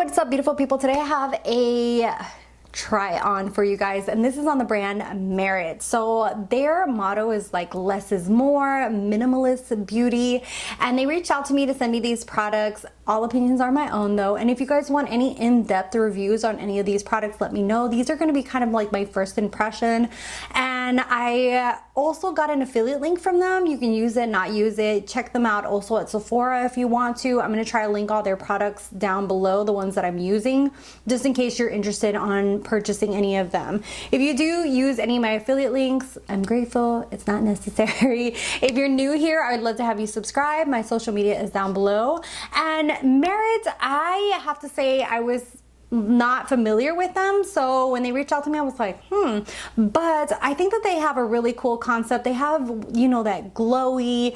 What's up, beautiful people? Today I have a try on for you guys, and this is on the brand Merit. So their motto is like less is more, minimalist beauty, and they reached out to me to send me these products. All opinions are my own though, and if you guys want any in-depth reviews on any of these products, let me know. These are going to be kind of like my first impression, and I also got an affiliate link from them. You can use it, not use it. Check them out also at Sephora if you want to. I'm going to try to link all their products down below, the ones that I'm using, just in case you're interested on purchasing any of them. If you do use any of my affiliate links, I'm grateful. It's not necessary. If you're new here, I'd love to have you subscribe. My social media is down below. And Merit, I have to say I was not familiar with them, so when they reached out to me I was like but I think that they have a really cool concept. They have, you know, that glowy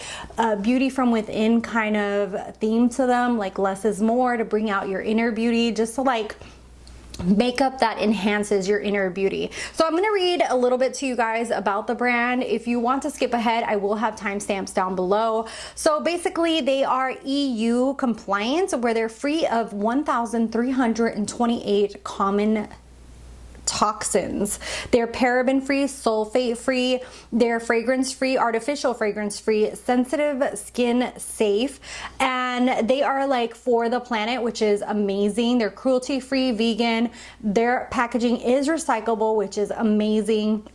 beauty from within kind of theme to them, like less is more, to bring out your inner beauty, just to like makeup that enhances your inner beauty. So I'm going to read a little bit to you guys about the brand. If you want to skip ahead, I will have timestamps down below. So basically they are EU compliant, where they're free of 1,328 common toxins. They're paraben free, sulfate free, they're fragrance free, artificial fragrance free, sensitive skin safe, and they are like for the planet, which is amazing. They're cruelty free, vegan. Their packaging is recyclable, which is amazing.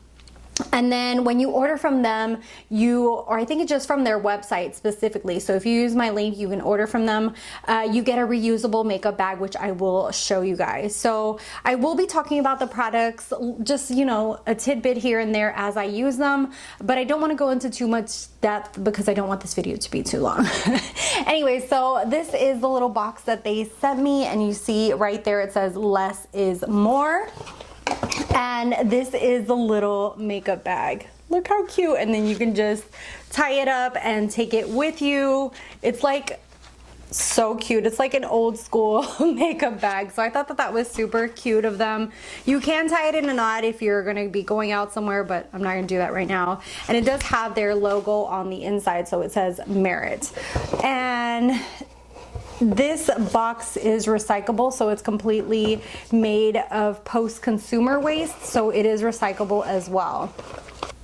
And then when you order from them, or I think it's just from their website specifically, so if you use my link, you can order from them. You get a reusable makeup bag, which I will show you guys. So I will be talking about the products, just, you know, a tidbit here and there as I use them, but I don't want to go into too much depth because I don't want this video to be too long. Anyway, so this is the little box that they sent me, and you see right there it says less is more. And this is the little makeup bag. Look how cute. And then you can just tie it up and take it with you. It's like so cute. It's like an old school makeup bag. So I thought that that was super cute of them. You can tie it in a knot if you're going to be going out somewhere, but I'm not going to do that right now. And it does have their logo on the inside, so it says Merit. And this box is recyclable, so it's completely made of post-consumer waste, so it is recyclable as well.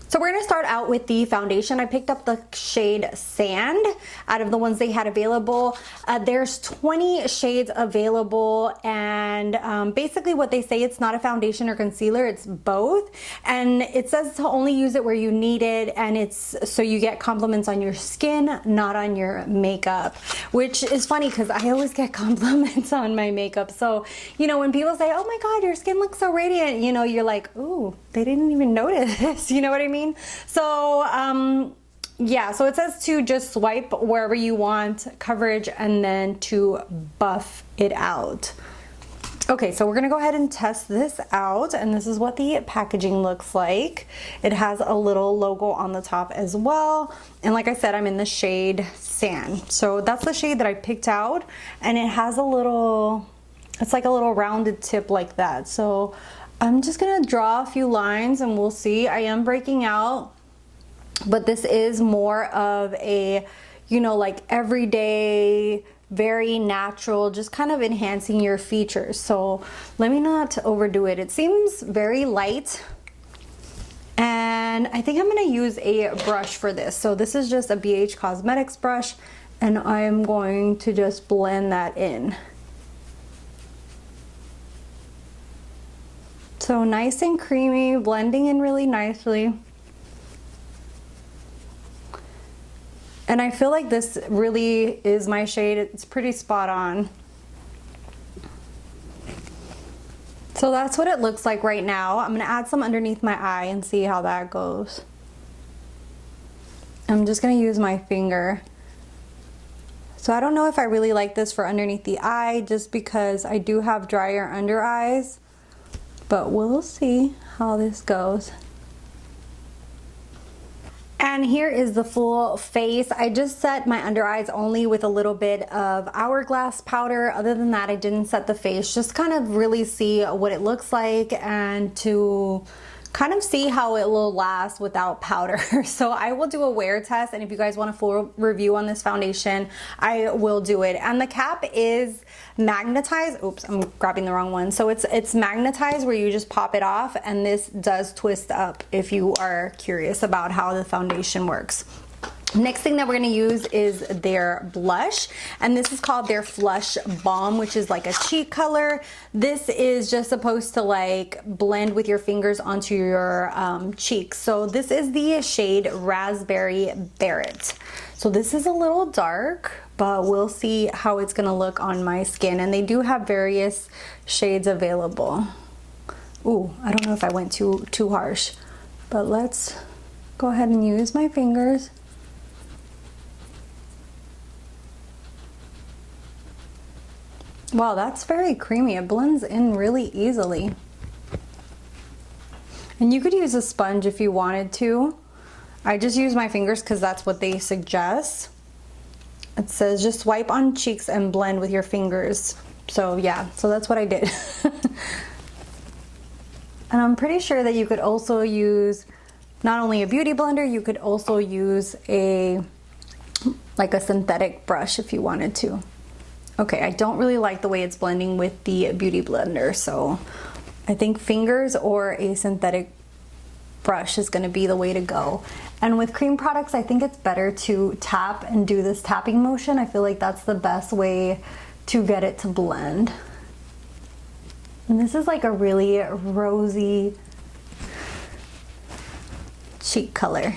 So we're going to start out with the foundation. I picked up the shade Sand out of the ones they had available. There's 20 shades available, and basically what they say, it's not a foundation or concealer, it's both. And it says to only use it where you need it, and it's so you get compliments on your skin, not on your makeup, which is funny because I always get compliments on my makeup. So, you know, when people say, oh my God, your skin looks so radiant, you know, you're like, ooh, they didn't even notice. You know what I mean? So yeah, so it says to just swipe wherever you want coverage and then to buff it out. Okay, so we're gonna go ahead and test this out, and this is what the packaging looks like. It has a little logo on the top as well, and like I said, I'm in the shade Sand. So that's the shade that I picked out, and it has a little, it's like a little rounded tip like that. So I'm just gonna draw a few lines and we'll see. I am breaking out, but this is more of a, you know, like everyday, very natural, just kind of enhancing your features. So let me not overdo it. It seems very light, and I think I'm gonna use a brush for this. So this is just a BH Cosmetics brush, and I am going to just blend that in. So nice and creamy, blending in really nicely. And I feel like this really is my shade. It's pretty spot on. So that's what it looks like right now. I'm gonna add some underneath my eye and see how that goes. I'm just gonna use my finger. So I don't know if I really like this for underneath the eye, just because I do have drier under eyes. But we'll see how this goes. And here is the full face. I just set my under eyes only with a little bit of Hourglass powder. Other than that, I didn't set the face. Just kind of really see what it looks like and to kind of see how it will last without powder. So I will do a wear test, and if you guys want a full review on this foundation, I will do it. And the cap is magnetized. Oops, I'm grabbing the wrong one. So it's magnetized where you just pop it off, and this does twist up if you are curious about how the foundation works. Next thing that we're going to use is their blush, and this is called their Flush Balm, which is like a cheek color. This is just supposed to like blend with your fingers onto your cheeks. So this is the shade Raspberry Barrett. So this is a little dark, but we'll see how it's going to look on my skin, and they do have various shades available. Ooh, I don't know if I went too harsh, but let's go ahead and use my fingers. Wow, that's very creamy. It blends in really easily. And you could use a sponge if you wanted to. I just use my fingers because that's what they suggest. It says just swipe on cheeks and blend with your fingers. So yeah, so that's what I did. And I'm pretty sure that you could also use not only a beauty blender, you could also use like a synthetic brush if you wanted to. Okay, I don't really like the way it's blending with the beauty blender, so I think fingers or a synthetic brush is going to be the way to go. And with cream products, I think it's better to tap and do this tapping motion. I feel like that's the best way to get it to blend. And this is like a really rosy cheek color.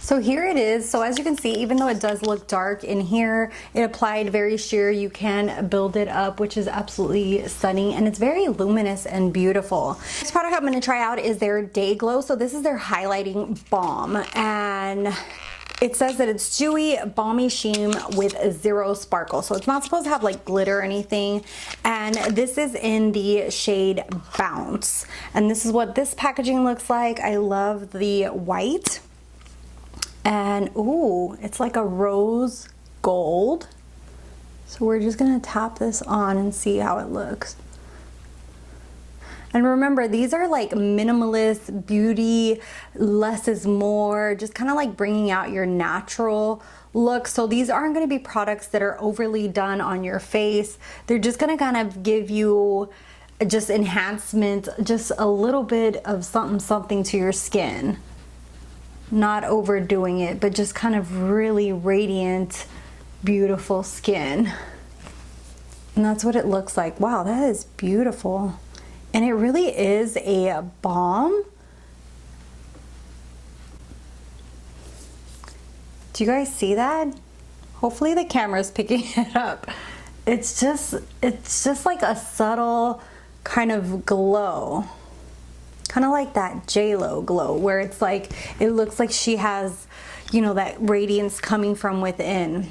So here it is. So as you can see, even though it does look dark in here, it applied very sheer. You can build it up, which is absolutely stunning, and it's very luminous and beautiful. Next product I'm going to try out is their Day Glow. So this is their highlighting balm, and it says that it's dewy, balmy sheen with zero sparkle. So it's not supposed to have like glitter or anything. And this is in the shade Bounce. And this is what this packaging looks like. I love the white. And ooh, it's like a rose gold. So we're just gonna tap this on and see how it looks. And remember, these are like minimalist beauty, less is more, just kind of like bringing out your natural look. So these aren't going to be products that are overly done on your face. They're just going to kind of give you just enhancement, just a little bit of something to your skin. Not overdoing it, but just kind of really radiant, beautiful skin. And that's what it looks like. Wow, that is beautiful. And it really is a balm. Do you guys see that? Hopefully the camera's picking it up. It's just like a subtle kind of glow. Kind of like that J-Lo glow, where it's like, it looks like she has, you know, that radiance coming from within.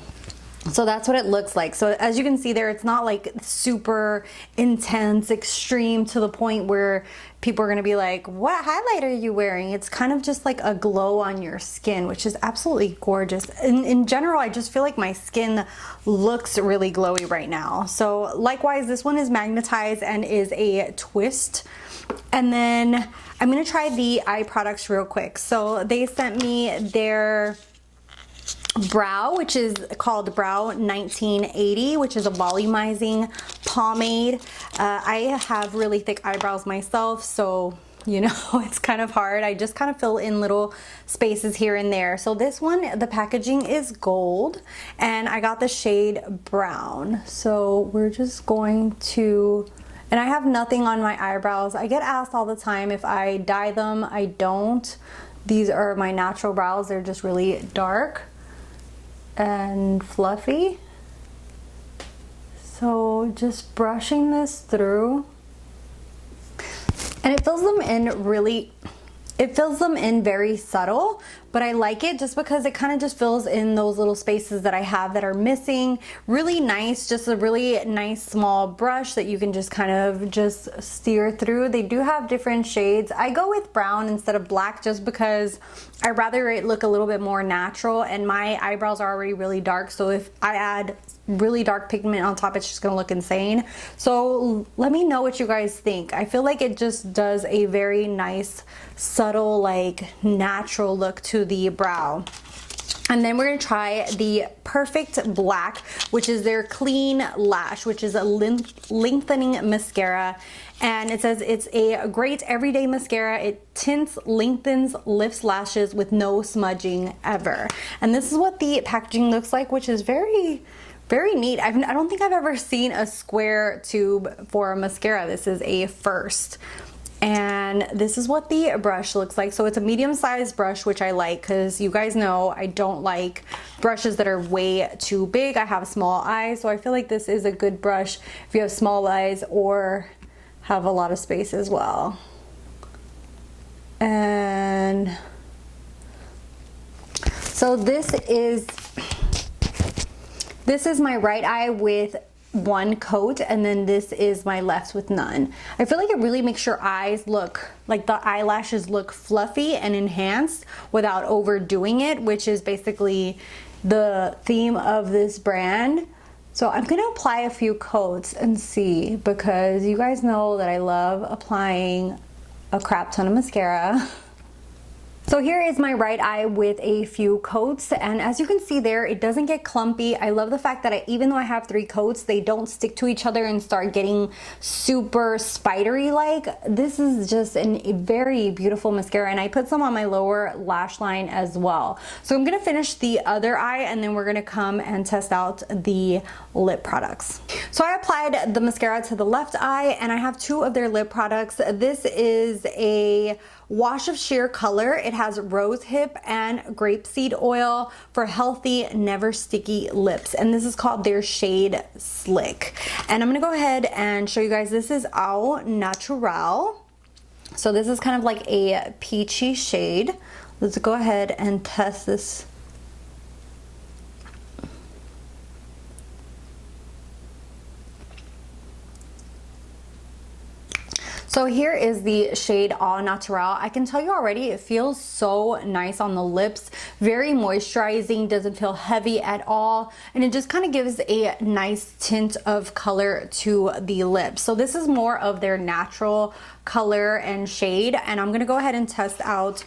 So that's what it looks like. So as you can see there, it's not like super intense, extreme to the point where people are gonna be like, what highlight are you wearing? It's kind of just like a glow on your skin, which is absolutely gorgeous. In general, I just feel like my skin looks really glowy right now. So likewise, this one is magnetized and is a twist. And then I'm gonna try the eye products real quick. So they sent me their brow, which is called Brow 1980, which is a volumizing pomade. I have really thick eyebrows myself, so you know, it's kind of hard. I just kind of fill in little spaces here and there. So this one, the packaging is gold, and I got the shade brown. So we're just going to, and I have nothing on my eyebrows. I get asked all the time if I dye them. I don't. These are my natural brows. They're just really dark and fluffy. So just brushing this through, and it fills them in really, it fills them in very subtle, but I like it just because it kind of just fills in those little spaces that I have that are missing. Really nice, just a really nice small brush that you can just kind of just steer through. They do have different shades. I go with brown instead of black just because I'd rather it look a little bit more natural, and my eyebrows are already really dark, so if I add really dark pigment on top, it's just gonna look insane. So let me know what you guys think. I feel like it just does a very nice, subtle, like natural look to the brow. And then we're gonna try the Perfect Black, which is their Clean Lash, which is a lengthening mascara. And it says it's a great everyday mascara. It tints, lengthens, lifts lashes with no smudging ever. And this is what the packaging looks like, which is very, very neat. I don't think I've ever seen a square tube for a mascara. This is a first. And this is what the brush looks like. So it's a medium-sized brush, which I like because you guys know I don't like brushes that are way too big. I have small eyes, so I feel like this is a good brush if you have small eyes or have a lot of space as well. And so this is my right eye with one coat, and then this is my left with none. I feel like it really makes your eyes look like the eyelashes look fluffy and enhanced without overdoing it, which is basically the theme of this brand. So I'm gonna apply a few coats and see, because you guys know that I love applying a crap ton of mascara. So here is my right eye with a few coats, and as you can see there, it doesn't get clumpy. I love the fact that even though I have 3 coats, they don't stick to each other and start getting super spidery like. This is just a very beautiful mascara, and I put some on my lower lash line as well. So I'm gonna finish the other eye, and then we're gonna come and test out the lip products. So I applied the mascara to the left eye, and I have 2 of their lip products. This is a wash of sheer color. It has rose hip and grapeseed oil for healthy, never sticky lips. And this is called their shade Slick. And I'm gonna go ahead and show you guys, this is Au Natural. So this is kind of like a peachy shade. Let's go ahead and test this. So here is the shade Au Natural. I can tell you already, it feels so nice on the lips. Very moisturizing, doesn't feel heavy at all. And it just kind of gives a nice tint of color to the lips. So this is more of their natural color and shade. And I'm gonna go ahead and test out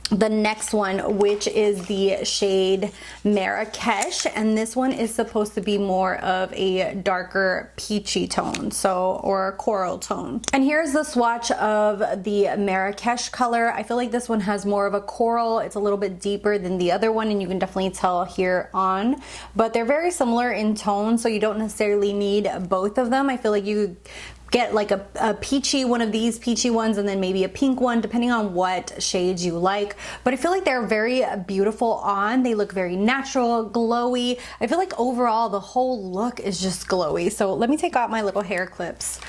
the next one, which is the shade Marrakesh, and this one is supposed to be more of a darker peachy tone, so, or a coral tone. And here's the swatch of the Marrakesh color. I feel like this one has more of a coral. It's a little bit deeper than the other one, and you can definitely tell here on, but they're very similar in tone, so you don't necessarily need both of them. I feel like you get like a peachy, one of these peachy ones, and then maybe a pink one, depending on what shades you like. But I feel like they're very beautiful on. They look very natural, glowy. I feel like overall the whole look is just glowy. So let me take out my little hair clips.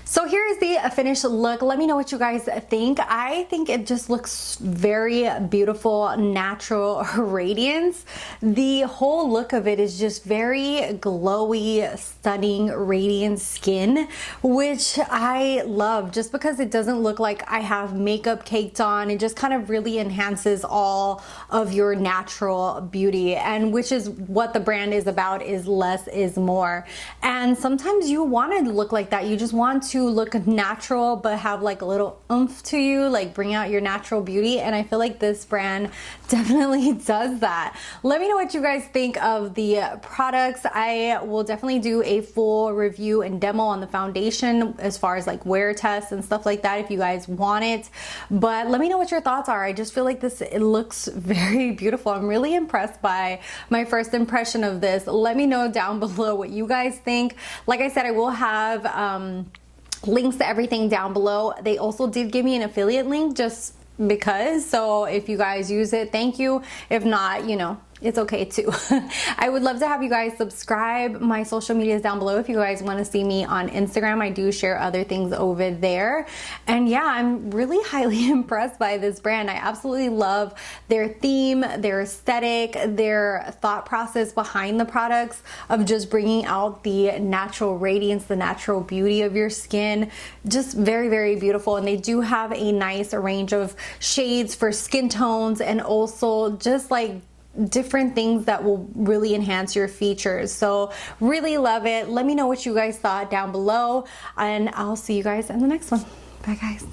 So here is the finished look. Let me know what you guys think. I think it just looks very beautiful, natural radiance. The whole look of it is just very glowy, stunning, radiant skin, which I love just because it doesn't look like I have makeup caked on. It just kind of really enhances all of your natural beauty, and which is what the brand is about, is less is more. And sometimes you want to look like that. You just want to look natural but have like a little oomph to you, like bring out your natural beauty, and I feel like this brand definitely does that. Let me know what you guys think of the products. I will definitely do a full review and demo on the foundation as far as like wear tests and stuff like that if you guys want it, but let me know what your thoughts are. I just feel like this, it looks very beautiful. I'm really impressed by my first impression of this. Let me know down below what you guys think. Like I said, I will have links to everything down below. They also did give me an affiliate link just because, so if you guys use it, thank you. If not, you know, it's okay too. I would love to have you guys subscribe. My social media is down below if you guys want to see me on Instagram. I do share other things over there. And yeah, I'm really highly impressed by this brand. I absolutely love their theme, their aesthetic, their thought process behind the products of just bringing out the natural radiance, the natural beauty of your skin. Just very, very beautiful. And they do have a nice range of shades for skin tones, and also just like different things that will really enhance your features. So really love it. Let me know what you guys thought down below, and I'll see you guys in the next one. Bye guys.